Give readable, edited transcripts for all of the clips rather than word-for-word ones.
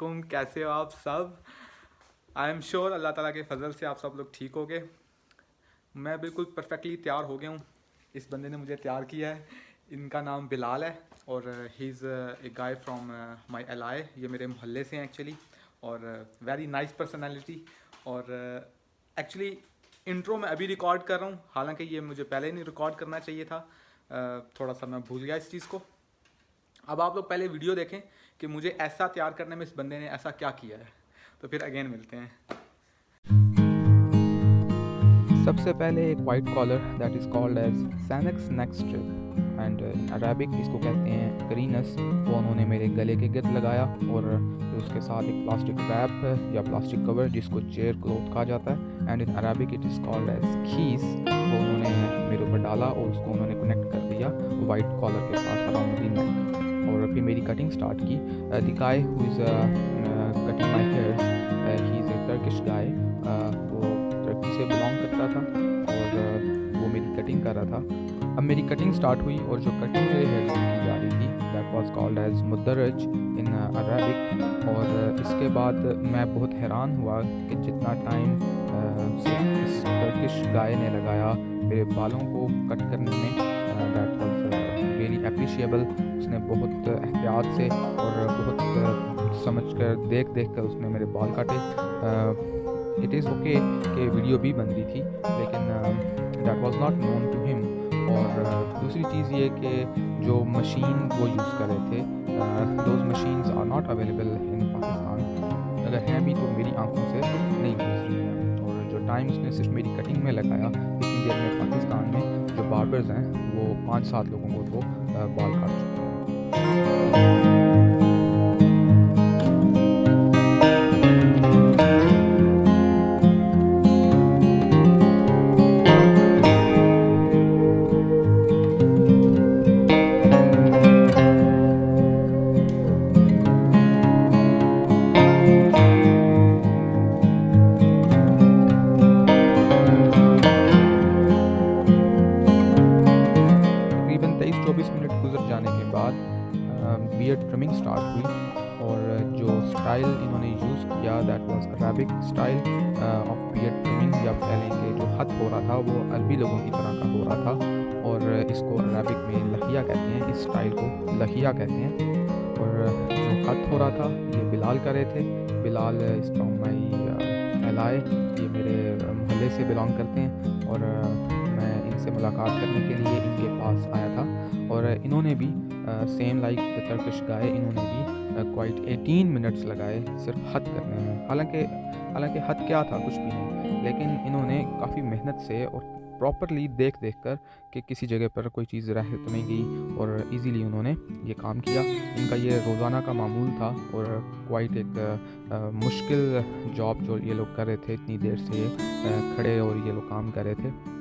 वालेकुम, कैसे हो आप सब। आई एम श्योर अल्लाह ताला के फजल से आप सब लोग ठीक हो गए। मैं बिल्कुल परफेक्टली तैयार हो गया हूँ। इस बंदे ने मुझे तैयार किया है। इनका नाम बिलाल है और ही is A guy from my ally. ये मेरे मोहल्ले से हैं एक्चुअली, और वेरी नाइस पर्सनैलिटी। और एक्चुअली इंट्रो मैं अभी रिकॉर्ड कर रहा हूँ, हालांकि ये मुझे पहले नहीं रिकॉर्ड करना चाहिए था। थोड़ा सा मैं भूल गया इस चीज़ को। अब आप लोग पहले वीडियो देखें कि मुझे ऐसा तैयार करने में इस बंदे ने ऐसा क्या किया है, तो फिर अगेन मिलते हैं। सबसे पहले एक white collar that is called as सैनक्स neck strip and in Arabic इसको कहते हैं करीनस। वो उन्होंने मेरे गले के गिर्द लगाया और फिर उसके साथ एक प्लास्टिक रैप या प्लास्टिक कवर जिसको चेयर क्लोथ कहा जाता है and in Arabic it is called as खीस, वो उन्होंने मेरे ऊपर डाला और उसको उन्होंने कनेक्ट कर दिया वाइट कॉलर के साथ अराउंड दी नेक। और फिर मेरी कटिंग स्टार्ट की। The guy who is cutting my hairs, he is a Turkish guy. वो टर्की से बिलोंग करता था और वो मेरी कटिंग कर रहा था। अब मेरी कटिंग स्टार्ट हुई और जो कटिंग मेरे हेयर से की जा रही थी दैट वाज कॉल्ड एज मुद्दरज इन अरबिक। और इसके बाद मैं बहुत हैरान हुआ कि जितना टाइम इस टर्किश गाय ने लगाया मेरे बालों को कट करने में, दैट वाज रियली अप्रिशिएबल। उसने बहुत एहतियात से और बहुत समझ कर देख कर उसने मेरे बाल काटे। इट इज़ ओके कि वीडियो भी बन रही थी, लेकिन that was not known to him. और दूसरी चीज़ ये कि जो मशीन वो यूज़ कर रहे थे, those machines are not available in Pakistan. अगर हैं भी तो मेरी आंखों से नहीं गुजरी हैं। और जो टाइम उसने सिर्फ मेरी कटिंग में लगाया, इतनी देर में पाकिस्तान में जो बार्बर्स हैं वो 5-7 लोगों को तो बाल काट चुके हैं। तकरीबन 23-24 मिनट गुजर जाने के बाद बियर्ड ट्रिमिंग स्टार्ट हुई। और जो स्टाइल इन्होंने यूज़ किया that was Arabic style of beard trimming, या कह लें कि जो हद हो रहा था वो अरबी लोगों की तरह का हो रहा था। और इसको अरबिक में लहिया कहते हैं, इस स्टाइल को लहिया कहते हैं। और जो हद हो रहा था ये बिलाल कर रहे थे। बिलाल इस फ्रॉम माई एलाई, ये मेरे मोहल्ले से बिलोंग करते हैं। और मैं इनसे मुलाकात करने के लिए इनके पास आया था। और इन्होंने भी सेम लाइक द टर्किश गाय, इन्होंने भी क्वाइट 18 मिनट्स लगाए सिर्फ हद करने में। हालांकि हद क्या था, कुछ भी नहीं, लेकिन इन्होंने काफ़ी मेहनत से और प्रॉपरली देख कर कि किसी जगह पर कोई चीज़ रह तो नहीं गई, और इजीली उन्होंने ये काम किया। इनका ये रोज़ाना का मामूल था और क्वाइट एक मुश्किल जॉब जो ये लोग कर रहे थे, इतनी देर से खड़े और ये लोग काम कर रहे थे।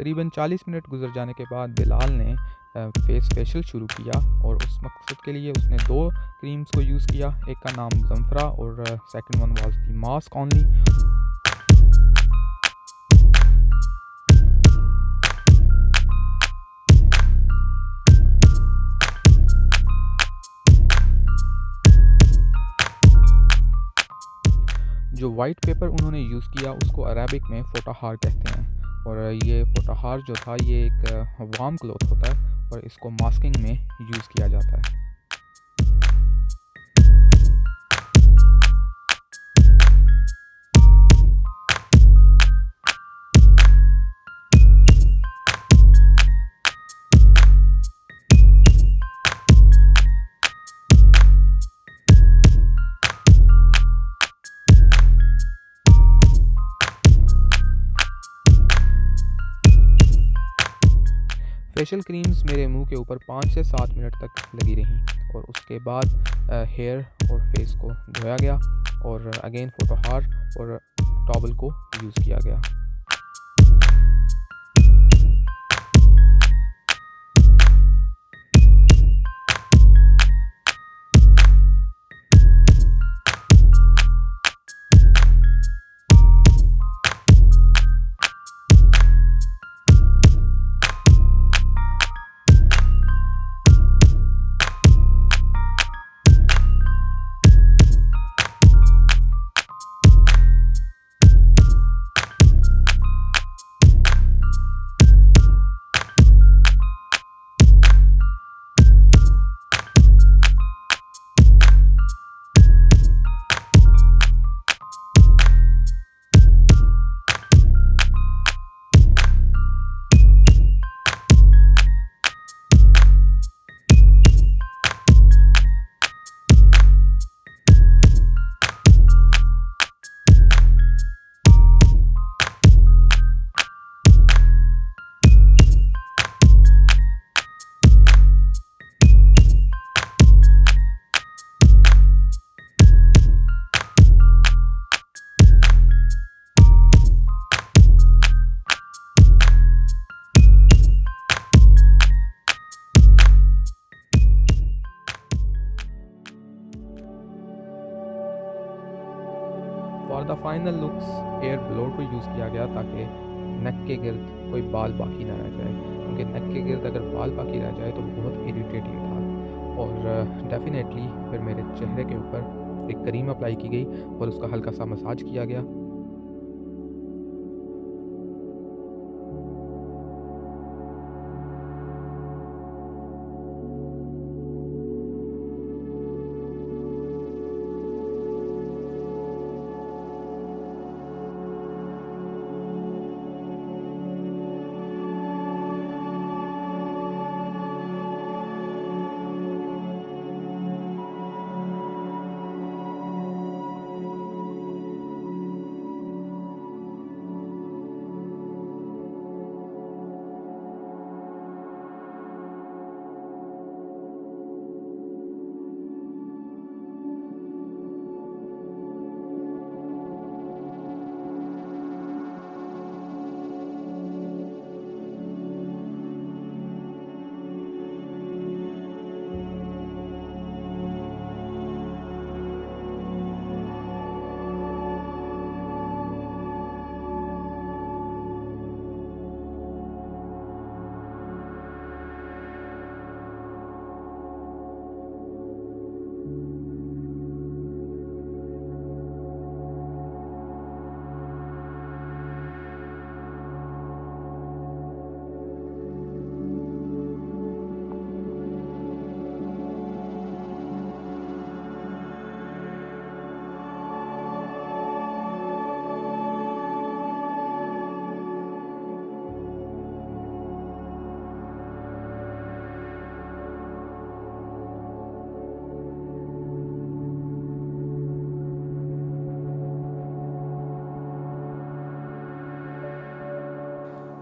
तकरीबन 40 मिनट गुजर जाने के बाद बिलाल ने फेस फेशियल शुरू किया और उस मकसद के लिए उसने 2 क्रीम्स को यूज़ किया। एक का नाम ज़म्फरा और second one was the mask only. जो वाइट पेपर उन्होंने यूज़ किया उसको अरेबिक में फोटाहार कहते हैं और ये फोटाहार जो था ये एक वार्म क्लॉथ होता है और इसको मास्किंग में यूज़ किया जाता है। फेशियल क्रीम्स मेरे मुंह के ऊपर 5 से 7 मिनट तक लगी रहीं और उसके बाद हेयर और फेस को धोया गया और अगेन फोटोहार और टॉवल को यूज़ किया गया। For the final looks air blower को यूज़ किया गया ताकि नेक के गिर्द कोई बाल बाकी ना रह जाए, क्योंकि नेक के गिर्द अगर बाल बाकी रह जाए तो बहुत इरिटेटिंग था। और डेफिनेटली फिर मेरे चेहरे के ऊपर एक क्रीम अप्लाई की गई और उसका हल्का सा मसाज किया गया।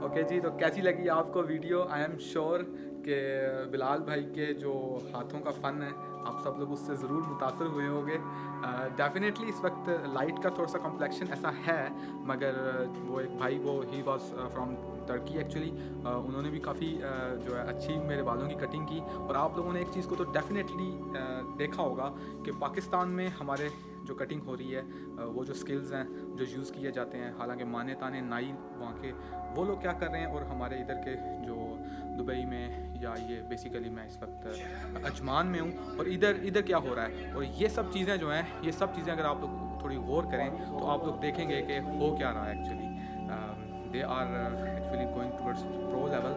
ओके जी, तो कैसी लगी आपको वीडियो? आई एम श्योर कि बिलाल भाई के जो हाथों का फ़न है आप सब लोग उससे ज़रूर मुतासर हुए होंगे। डेफिनेटली इस वक्त लाइट का थोड़ा सा कॉम्प्लेक्शन ऐसा है, मगर वो एक भाई वो he was from Turkey actually. उन्होंने भी काफ़ी जो है अच्छी मेरे बालों की कटिंग की। और आप लोगों ने एक चीज़ को तो डेफिनेटली देखा होगा कि पाकिस्तान में हमारे जो कटिंग हो रही है, वो जो स्किल्स हैं जो यूज़ किए जाते हैं, हालांकि माने ताने नाई वहाँ के वो लोग क्या कर रहे हैं, और हमारे इधर के जो दुबई में या ये बेसिकली मैं इस वक्त अजमान में हूँ, और इधर क्या हो रहा है। और ये सब चीज़ें जो हैं, ये सब चीज़ें अगर आप लोग थोड़ी गौर करें तो आप लोग देखेंगे कि हो क्या रहा है actually. They are actually going towards pro level.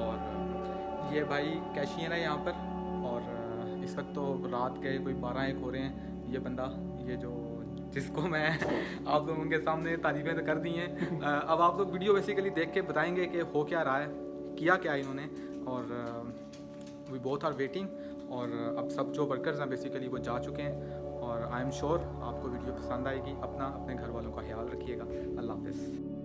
और ये भाई कैशियर है यहाँ पर, और इस वक्त तो रात के कोई 12-1 हो रहे हैं। ये बंदा, ये जो जिसको मैं आप लोगों के सामने तारीफ़ें तो कर दी हैं, अब आप लोग वीडियो बेसिकली देख के बताएंगे कि हो क्या रहा है, किया क्या इन्होंने। और वी बोथ आर वेटिंग। और अब सब जो वर्कर्स हैं बेसिकली वो जा चुके हैं। और आई एम श्योर आपको वीडियो पसंद आएगी। अपने घर वालों का ख्याल रखिएगा। अल्लाह हाफ़िज़।